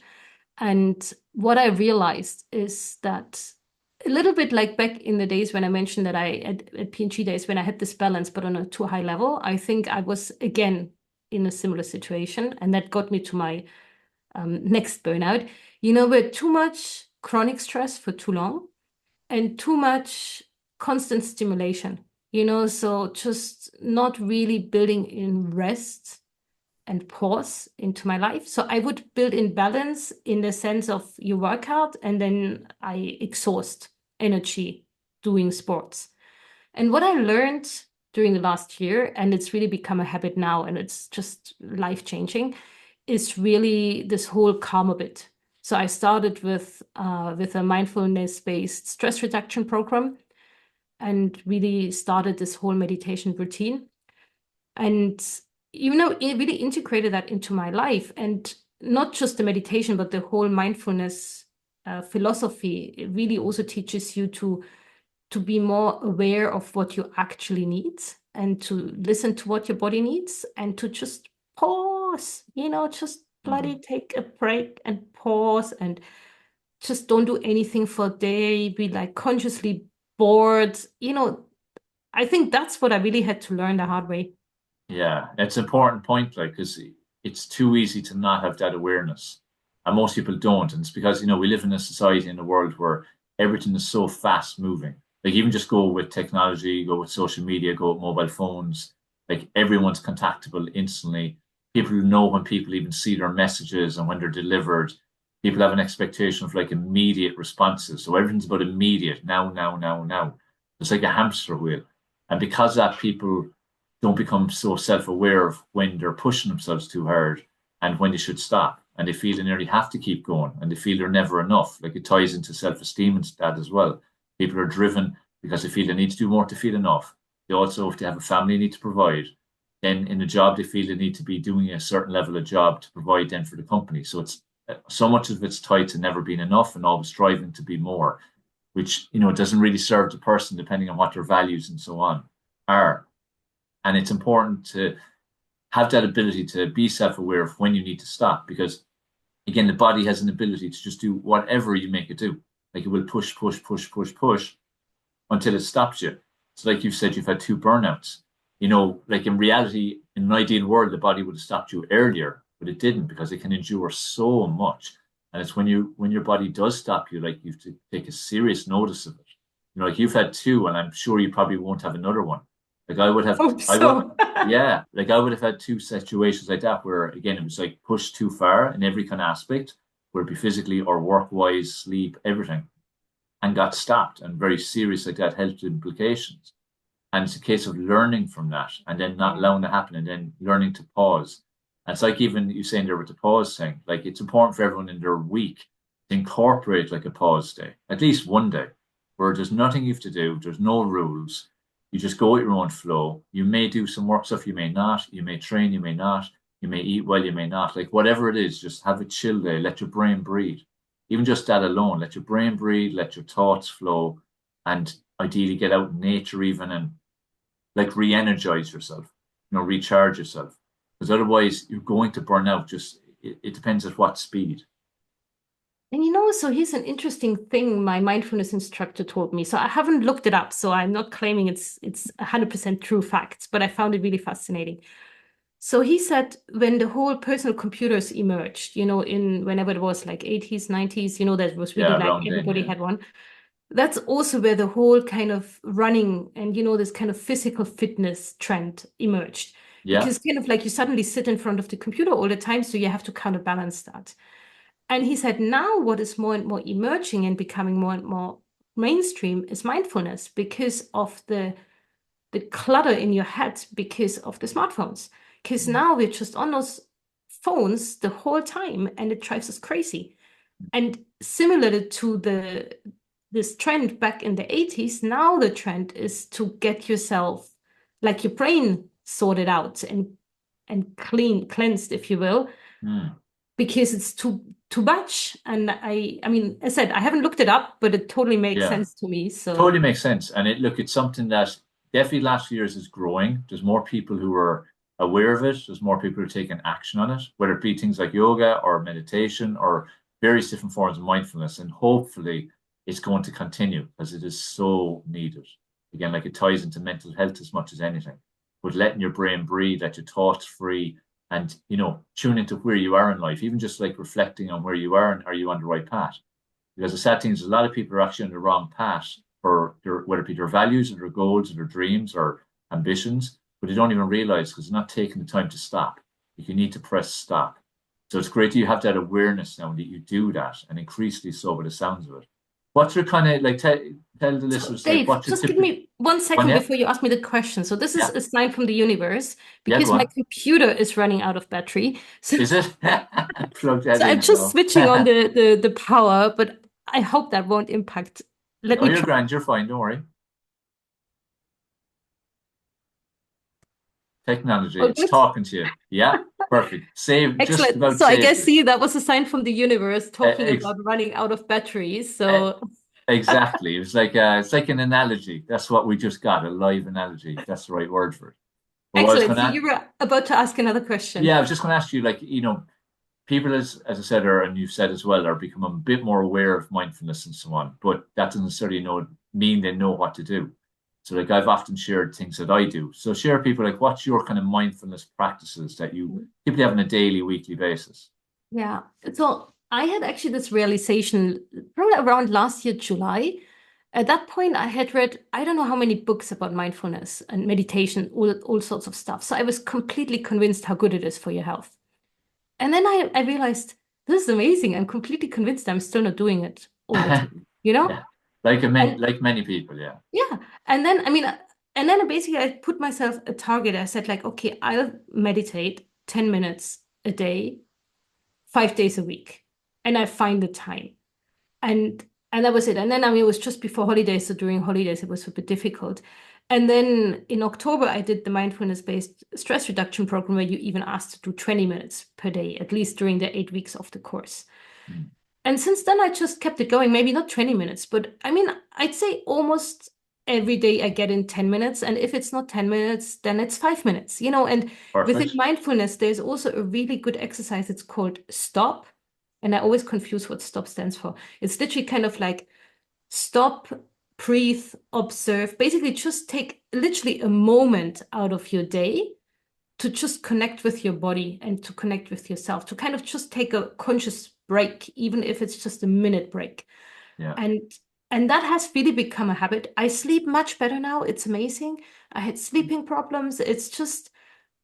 And what I realized is that a little bit like back in the days when I mentioned that at P&G days, when I had this balance, but on a too high level, I think I was again in a similar situation. And that got me to my next burnout, you know, where too much chronic stress for too long and too much constant stimulation, you know, so just not really building in rest and pause into my life. So I would build in balance in the sense of you work out and then I exhaust energy doing sports. And what I learned during the last year, and it's really become a habit now, and it's just life changing, is really this whole calm bit. So I started with a mindfulness-based stress reduction program and really started this whole meditation routine. And you know, it really integrated that into my life, and not just the meditation, but the whole mindfulness philosophy. It really also teaches you to be more aware of what you actually need and to listen to what your body needs and to just pause, you know, just bloody take a break and pause and just don't do anything for a day, be like consciously bored. You know, I think that's what I really had to learn the hard way. Yeah, it's an important point, like, because it's too easy to not have that awareness. And most people don't. And it's because, you know, we live in a society in a world where everything is so fast moving. Like, even just go with technology, go with social media, go with mobile phones. Like, everyone's contactable instantly. People know when people even see their messages and when they're delivered. People have an expectation of like immediate responses. So everything's about immediate, now, now, now, now. It's like a hamster wheel. And because that, people don't become so self-aware of when they're pushing themselves too hard and when they should stop. And they feel they nearly have to keep going and they feel they're never enough. Like, it ties into self-esteem and that as well. People are driven because they feel they need to do more to feel enough. They also, if they have a family, need to provide. Then in the job, they feel they need to be doing a certain level of job to provide then for the company. So it's so much of it's tied to never being enough and always striving to be more, which, you know, doesn't really serve the person depending on what their values and so on are. And it's important to have that ability to be self-aware of when you need to stop, because again, the body has an ability to just do whatever you make it do. Like, it will push, push, push, push, push until it stops you. So like you've said, you've had two burnouts. You know, like in reality, in an ideal world, the body would have stopped you earlier, but it didn't because it can endure so much. And it's when your body does stop you, like, you have to take a serious notice of it. You know, like, you've had two, and I'm sure you probably won't have another one. Like, Hope I would, so. yeah, like I would have had two situations like that where, again, it was like pushed too far in every kind of aspect, where it be physically or work wise, sleep, everything, and got stopped, and very serious like that health implications. And it's a case of learning from that and then not Yeah. allowing to happen and then learning to pause. And it's like even you saying there with the pause thing, like, it's important for everyone in their week to incorporate like a pause day, at least one day, where there's nothing you have to do, there's no rules. You just go with your own flow. You may do some work stuff, you may not. You may train, you may not. You may eat well, you may not. Like, whatever it is, just have a chill day. Let your brain breathe. Even just that alone, let your brain breathe, let your thoughts flow, and ideally get out in nature even and like re-energize yourself, you know, recharge yourself. Because otherwise you're going to burn out just it depends at what speed. And so here's an interesting thing my mindfulness instructor told me. So I haven't looked it up, so I'm not claiming it's 100% true facts, but I found it really fascinating. So he said when the whole personal computers emerged, in whenever it was like 80s, 90s, that was really Yeah, like around then, everybody yeah. had one. That's also where the whole kind of running and, this kind of physical fitness trend emerged. Yeah. Because kind of like you suddenly sit in front of the computer all the time, so you have to counterbalance that. And he said now what is more and more emerging and becoming more and more mainstream is mindfulness because of the clutter in your head because of the smartphones. Because now we're just on those phones the whole time and it drives us crazy. And similar to this trend back in the 80s, now the trend is to get yourself, like your brain sorted out and cleansed, if you will, Mm. because it's too much. And I mean, as I said, I haven't looked it up, but it totally makes Yeah. sense to me. Totally So makes sense. And it's something that definitely last few years is growing. There's more people who are aware of it. There's more people who are taking action on it, whether it be things like yoga or meditation or various different forms of mindfulness. And hopefully it's going to continue because it is so needed. Again, like it ties into mental health as much as anything. But letting your brain breathe, let your thoughts free, and tune into where you are in life, even just like reflecting on where you are and are you on the right path. Because the sad thing is, a lot of people are actually on the wrong path for whether it be their values or their goals or their dreams or ambitions, but they don't even realize because they're not taking the time to stop. You need to press stop. So it's great that you have that awareness now and that you do that, and increasingly so by the sounds of it. What's your kind of like tell the So, listeners like Dave, what's your just give typical me one one? second Yeah, before you ask me the question. So, this is yeah, a sign from the universe yeah. because Go my on. computer is running out of battery. So, Is it plug that so I'm in? just No, switching on the power, but I hope that won't impact. Let no, me you're try. grand. You're fine. Don't worry. Technology, All it's good? talking to you. Yeah, perfect. Just Excellent. about So, I saved guess, it. see, that was a sign from the universe talking Ex- about running out of batteries. eh, So, exactly. It's like an analogy. That's what we just got, a live analogy. That's the right word for it. But what I was excellent. going So, to, you were about to ask another question. yeah, I was just going to ask you, like, people, as I said, and you've said as well, are becoming a bit more aware of mindfulness and so on, but that doesn't necessarily mean they know what to do. So, like, I've often shared things that I do. So, share people, like, what's your kind of mindfulness practices that you typically have on a daily, weekly basis? Yeah. So I had actually this realization probably around last year, July. At that point, I had read, I don't know how many books about mindfulness and meditation, all sorts of stuff. So I was completely convinced how good it is for your health. And then I realized this is amazing. I'm completely convinced I'm still not doing it all the time, you know? Yeah, And like many people, yeah. yeah. And then, I mean, and then basically I put myself a target. I said, like, okay, I'll meditate 10 minutes a day 5 days a week, and I find the time, and that was it. And then I mean, it was just before holidays, so during holidays it was a bit difficult. And then in October, I did the mindfulness-based stress reduction program where you even asked to do 20 minutes per day, at least during the 8 weeks of the course. Mm. And since then, I just kept it going. Maybe not 20 minutes, but I mean, I'd say almost every day I get in 10 minutes. And if it's not 10 minutes, then it's 5 minutes, And within Perfect. mindfulness, there's also a really good exercise. It's called STOP. And I always confuse what STOP stands for. It's literally kind of like stop, breathe, observe. Basically, just take literally a moment out of your day to just connect with your body and to connect with yourself, to kind of just take a conscious break, even if it's just a minute break. Yeah. And that has really become a habit. I sleep much better now. It's amazing. I had sleeping problems. It's just,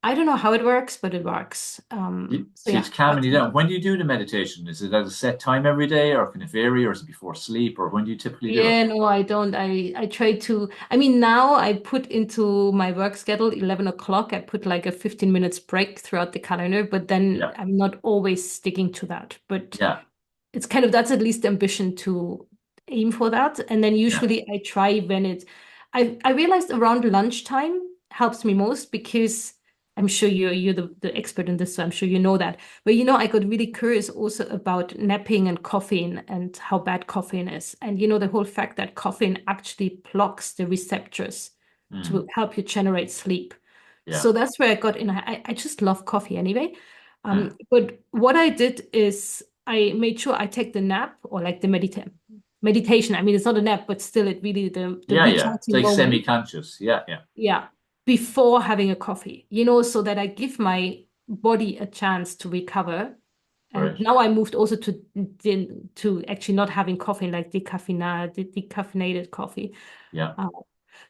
I don't know how it works, but it works. So See, yeah, it's calming that's you my down. When do you do the meditation? Is it at a set time every day, or can it vary, or is it before sleep, or when do you typically do it? yeah, no, I don't. I try to, I mean, now I put into my work schedule 11 o'clock. I put like a 15 minutes break throughout the calendar, but then Yeah, I'm not always sticking to that. But yeah, it's kind of, that's at least the ambition to aim for that. And then yeah. usually I try when I realized around lunchtime helps me most because I'm sure you're the expert in this, so I'm sure you know that. But I got really curious also about napping and caffeine and how bad caffeine is. And the whole fact that caffeine actually blocks the receptors to Mm, help you generate sleep. yeah. So that's where I got in. I just love coffee anyway. But what I did is I made sure I take the nap or like the meditation. I mean, it's not a nap, but still it really the Yeah, yeah. It's recharging like moment. semi-conscious. Yeah, yeah. Yeah, before having a coffee, so that I give my body a chance to recover. And Right. now I moved also to actually not having coffee, like decaffeinated coffee. Yeah, Uh,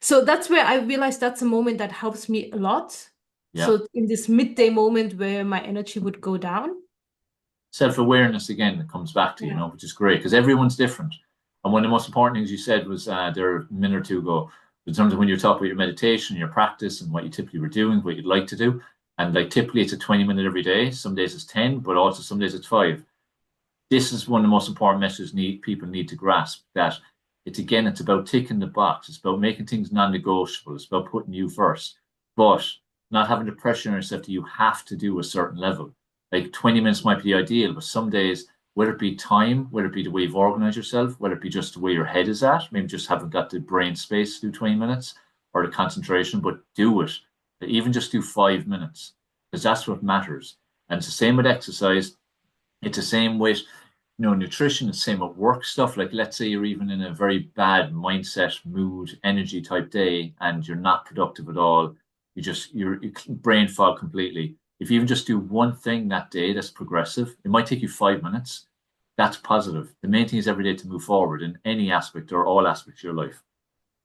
so that's where I realized that's a moment that helps me a lot. yeah. So in this midday moment where my energy would go down. Self-awareness again comes back to, Yeah. which is great because everyone's different. And one of the most important things you said was there a minute or two ago, in terms of when you talk about your meditation, your practice, and what you typically were doing, what you'd like to do. And like typically it's a 20-minute every day. Some days it's 10, but also some days it's 5. This is one of the most important messages people need to grasp that it's about ticking the box. It's about making things non-negotiable. It's about putting you first, but not having the pressure on yourself that you have to do a certain level. Like 20 minutes might be ideal, but some days, whether it be time, whether it be the way you've organized yourself, whether it be just the way your head is at, maybe just haven't got the brain space to do 20 minutes or the concentration, but do it. Even just do 5 minutes because that's what matters. And it's the same with exercise. It's the same with nutrition, it's the same with work stuff. Like let's say you're even in a very bad mindset, mood, energy type day, and you're not productive at all. You brain fog completely. If you even just do one thing that day that's progressive, it might take you 5 minutes. That's positive. The main thing is every day to move forward in any aspect or all aspects of your life.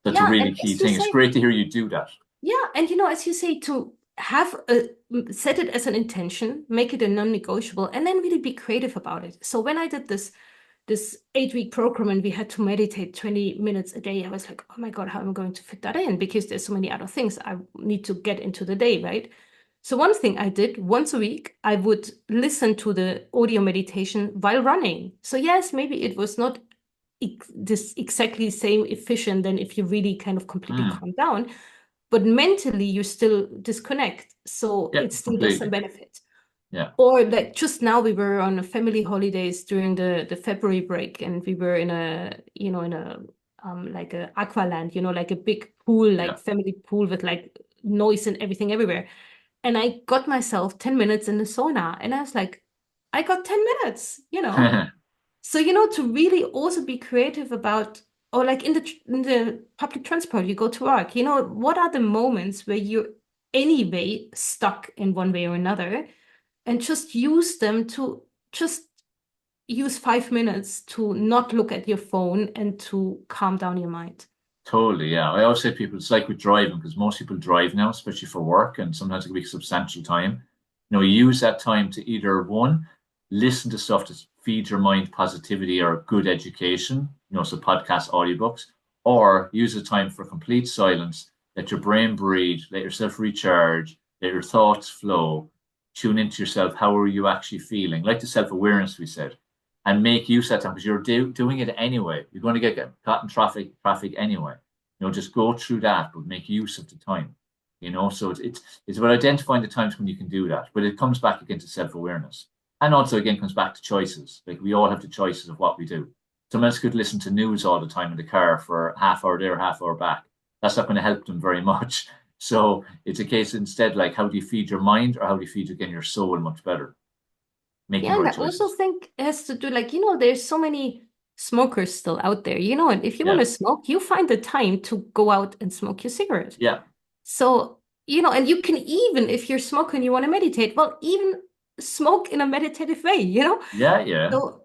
That's a Yeah, really and key as you thing. It's say, great to hear you do that. yeah, and as you say, to have a set it as an intention, make it a non-negotiable, and then really be creative about it. So when I did this 8-week program and we had to meditate 20 minutes a day, I was like, oh my God, how am I going to fit that in? Because there's so many other things I need to get into the day, right? So one thing I did once a week, I would listen to the audio meditation while running. So yes, maybe it was not this exactly same efficient than if you really kind of completely Mm, calm down, but mentally you still disconnect. So yeah, it still does some completely. benefit. Yeah, Or like just now we were on a family holidays during the February break, and we were in a like a aqualand, like a big pool, yeah. like family pool with like noise and everything everywhere. And I got myself 10 minutes in the sauna, and I was like, I got 10 minutes. So, to really also be creative about, or like in the public transport, you go to work, what are the moments where you're anyway stuck in one way or another, and just use them to just use 5 minutes to not look at your phone and to calm down your mind. Totally, yeah. I always say people, it's like with driving because most people drive now, especially for work, and sometimes it can be substantial time. You use that time to either one, listen to stuff that feeds your mind positivity or good education, so podcasts, audiobooks, or use the time for complete silence, let your brain breathe, let yourself recharge, let your thoughts flow, tune into yourself. How are you actually feeling? Like the self-awareness we said and make use of that time because you're doing it anyway. You're going to get caught in traffic anyway. Just go through that, but make use of the time. So it's about identifying the times when you can do that. But it comes back again to self-awareness. And also again comes back to choices. Like we all have the choices of what we do. Someone else could listen to news all the time in the car for half hour there, half hour back. That's not going to help them very much. So it's a case instead like how do you feed your mind or how do you feed again your soul much better? Making Yeah, the and right I also choices. think it has to do like, there's so many smokers still out there, and if you want Yeah. to smoke, you find the time to go out and smoke your cigarette. Yeah. So, and you can even, if you're smoking, you want to meditate, well, even smoke in a meditative way. Yeah. Yeah. So,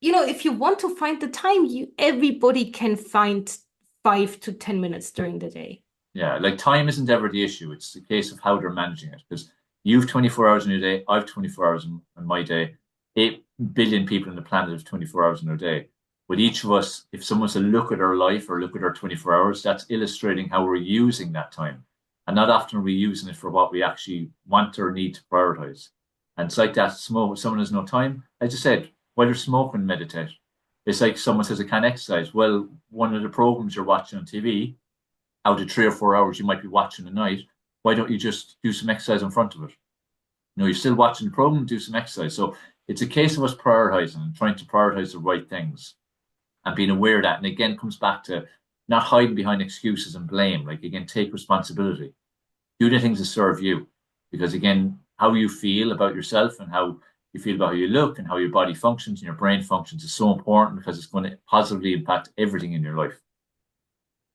if you want to find the time, everybody can find 5 to 10 minutes during the day. Yeah, like time isn't ever the issue. It's the case of how they're managing it. Because you've 24 hours in your day, I've 24 hours in my day. 8 billion people on the planet have 24 hours in their day. But each of us, if someone's to look at our life or look at our 24 hours, that's illustrating how we're using that time. And not often are we using it for what we actually want or need to prioritize. And it's like that smoke, someone has no time. I just said, while you're smoking, meditate. It's like someone says, I can't exercise. Well, one of the programs you're watching on TV out of 3 or 4 hours you might be watching a night, why don't you just do some exercise in front of it? You're still watching the program, do some exercise. So it's a case of us prioritizing and trying to prioritize the right things and being aware of that. And again, comes back to not hiding behind excuses and blame. Like again, take responsibility. Do the things that serve you. Because again, how you feel about yourself and how you feel about how you look and how your body functions and your brain functions is so important because it's going to positively impact everything in your life.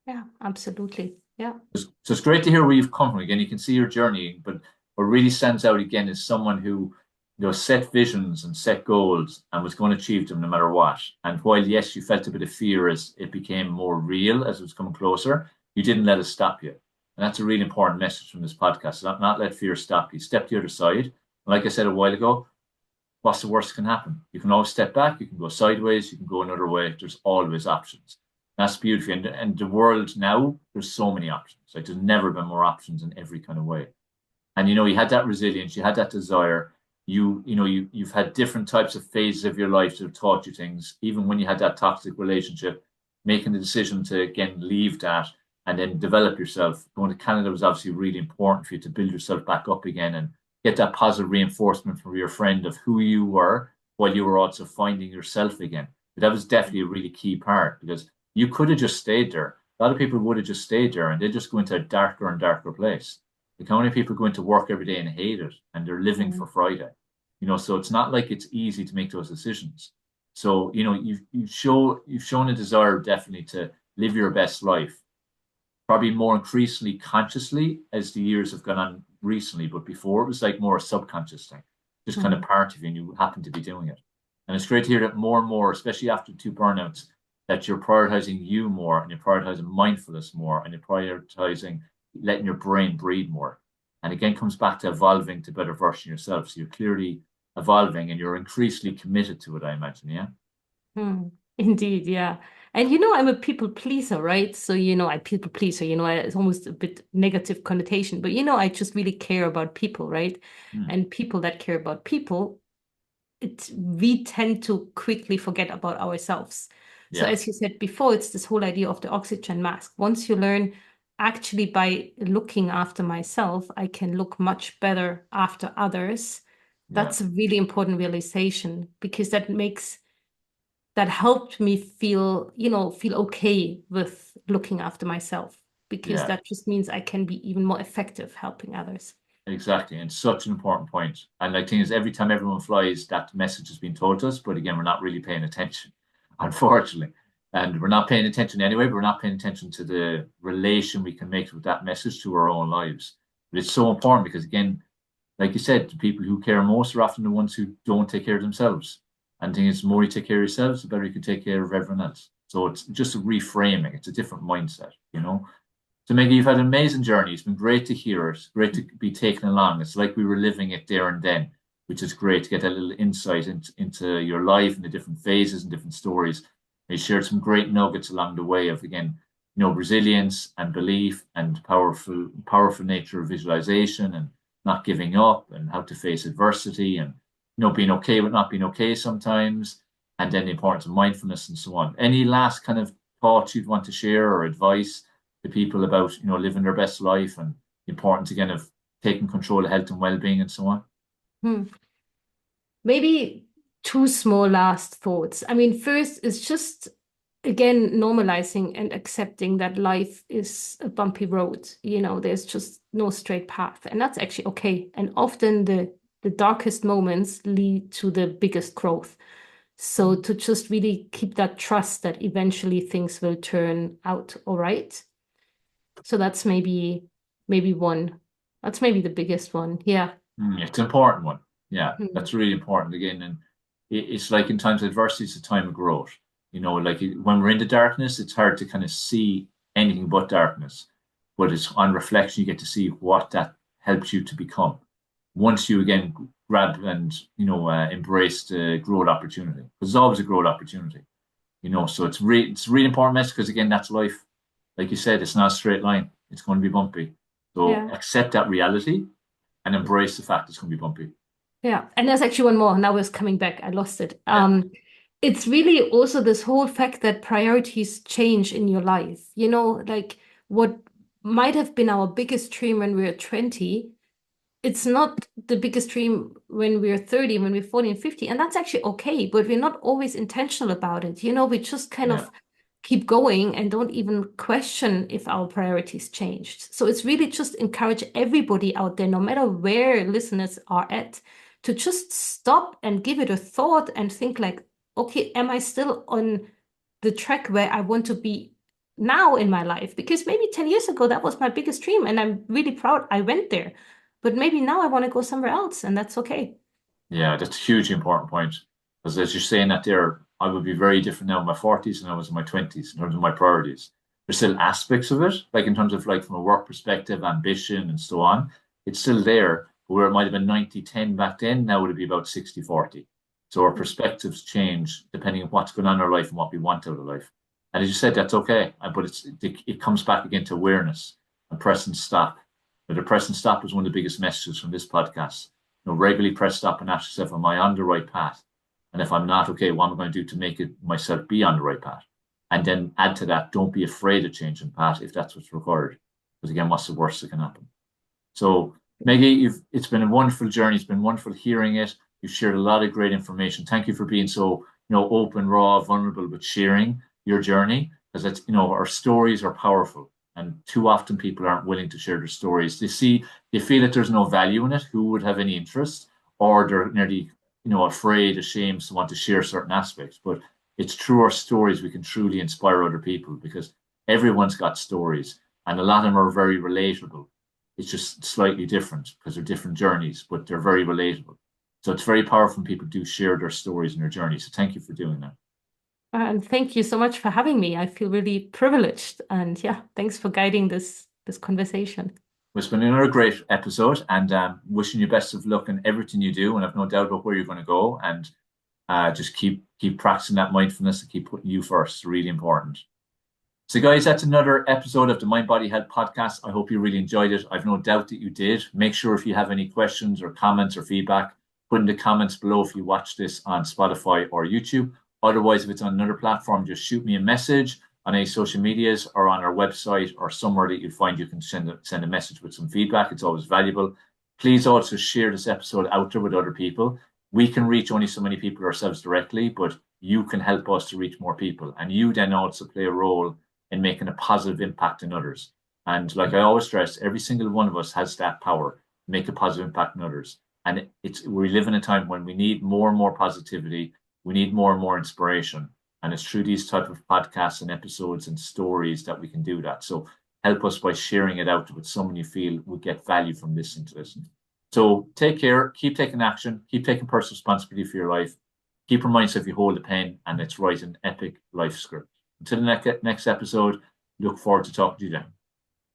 Yeah, absolutely. Yeah. So it's great to hear where you've come from. Again, you can see your journey, but what really stands out again is someone who, set visions and set goals and was going to achieve them no matter what. And while, yes, you felt a bit of fear as it became more real, as it was coming closer, you didn't let it stop you. And that's a really important message from this podcast. Not let fear stop you. Step to the other side. And like I said a while ago, what's the worst that can happen? You can always step back, you can go sideways, you can go another way. There's always options. That's beautiful. And the world now, there's so many options. Like there's never been more options in every kind of way. And you had that resilience, you had that desire. You've had different types of phases of your life that have taught you things. Even when you had that toxic relationship, making the decision to again leave that and then develop yourself. Going to Canada was obviously really important for you to build yourself back up again and get that positive reinforcement from your friend of who you were while you were also finding yourself again. But that was definitely a really key part because you could have just stayed there. A lot of people would have just stayed there and they just go into a darker and darker place. Like how many people go into work every day and hate it and they're living for Friday? So it's not like it's easy to make those decisions. So, you've shown a desire definitely to live your best life, probably more increasingly consciously as the years have gone on recently, but before it was like more a subconscious thing, just kind of part of you and you happen to be doing it. And it's great to hear that more and more, especially after 2 burnouts, that you're prioritizing you more and you're prioritizing mindfulness more and you're prioritizing letting your brain breathe more. And again, comes back to evolving to better version of yourself. So you're clearly evolving and you're increasingly committed to it, I imagine. Yeah. Indeed, yeah. And I'm a people pleaser, right? So, I people pleaser, it's almost a bit negative connotation, but I just really care about people, right? And people that care about people, we tend to quickly forget about ourselves. So Yeah. as you said before, it's this whole idea of the oxygen mask. Once you learn, actually by looking after myself, I can look much better after others. Yeah. That's a really important realization because that helped me feel okay with looking after myself because Yeah. that just means I can be even more effective helping others. Exactly. And such an important point. And like thing is every time everyone flies, that message has been told to us. But again, we're not really paying attention, unfortunately. And we're not paying attention anyway, but we're not paying attention to the relation we can make with that message to our own lives. But it's so important because again, like you said, the people who care most are often the ones who don't take care of themselves. And the thing is, the more you take care of yourselves, the better you can take care of everyone else. So it's just a reframing. It's a different mindset. So Meggie, you've had an amazing journey. It's been great to hear it. Great to be taken along. It's like we were living it there and then, which is great to get a little insight into your life and the different phases and different stories. You shared some great nuggets along the way of again, resilience and belief and powerful nature of visualization and not giving up and how to face adversity and being okay with not being okay sometimes, and then the importance of mindfulness and so on. Any last kind of thoughts you'd want to share or advice to people about living their best life and the importance again of taking control of health and well-being and so on? Hmm. Maybe two small last thoughts. I mean, first is just again normalizing and accepting that life is a bumpy road. There's just no straight path, and that's actually okay. And often the darkest moments lead to the biggest growth. So to just really keep that trust that eventually things will turn out all right. So that's maybe one. That's maybe the biggest one. Yeah. It's an important one. Yeah, Mm. that's really important again. And it's like in times of adversity, it's a time of growth. Like when we're in the darkness, it's hard to kind of see anything but darkness. But it's on reflection, you get to see what that helps you to become. Once you again grab and embrace the growth opportunity, because there's always a growth opportunity. So it's really important message because again, that's life. Like you said, it's not a straight line. It's going to be bumpy. So Yeah. accept that reality and embrace the fact it's going to be bumpy. Yeah. And there's actually one more. Now it's coming back. I lost it. Yeah. It's really also this whole fact that priorities change in your life. Like what might have been our biggest dream when we were 20, it's not the biggest dream when we're 30, when we're 40 and 50. And that's actually okay, but we're not always intentional about it. We just kind Yeah. of keep going and don't even question if our priorities changed. So it's really just encourage everybody out there, no matter where listeners are at, to just stop and give it a thought and think like, okay, am I still on the track where I want to be now in my life? Because maybe 10 years ago, that was my biggest dream, and I'm really proud I went there. But maybe now I want to go somewhere else, and that's okay. Yeah, that's a hugely important point. Because as you're saying that there, I would be very different now in my 40s than I was in my 20s in terms of my priorities. There's still aspects of it, like in terms of like from a work perspective, ambition and so on. It's still there. But where it might have been 90-10 back then, now would it be about 60-40. So our perspectives change depending on what's going on in our life and what we want out of life. And as you said, that's okay. But it comes back again to awareness and pressing stop. But the press and stop is one of the biggest messages from this podcast. Regularly press stop and ask yourself, am I on the right path? And if I'm not, okay, what am I going to do to make it myself be on the right path? And then add to that, don't be afraid of changing path if that's what's required. Because again, what's the worst that can happen? So, Meggi, it's been a wonderful journey. It's been wonderful hearing it. You've shared a lot of great information. Thank you for being so, open, raw, vulnerable, but sharing your journey. Because it's, our stories are powerful. And too often people aren't willing to share their stories. They feel that there's no value in it. Who would have any interest? Or they're nearly, afraid, ashamed to want to share certain aspects. But it's through our stories we can truly inspire other people, because everyone's got stories and a lot of them are very relatable. It's just slightly different because they're different journeys, but they're very relatable. So it's very powerful when people do share their stories and their journeys. So thank you for doing that. And thank you so much for having me. I feel really privileged. And yeah, thanks for guiding this conversation. It's been another great episode, and wishing you best of luck in everything you do. And I've no doubt about where you're going to go. And just keep practicing that mindfulness and keep putting you first. It's really important. So, guys, that's another episode of the Mind Body Health Podcast. I hope you really enjoyed it. I've no doubt that you did. Make sure if you have any questions or comments or feedback, put in the comments below if you watch this on Spotify or YouTube. Otherwise, if it's on another platform, just shoot me a message on any social medias or on our website or somewhere that you find you can send a message with some feedback. It's always valuable. Please also share this episode out there with other people. We can reach only so many people ourselves directly, but you can help us to reach more people. And you then also play a role in making a positive impact in others. And like I always stress, every single one of us has that power to make a positive impact in others. And we live in a time when we need more and more positivity. We need more and more inspiration. And it's through these type of podcasts and episodes and stories that we can do that. So help us by sharing it out with someone you feel will get value from listening to this. So take care, keep taking action, keep taking personal responsibility for your life. Keep reminding yourself you hold the pen and let's write an epic life script. Until the next episode, look forward to talking to you then.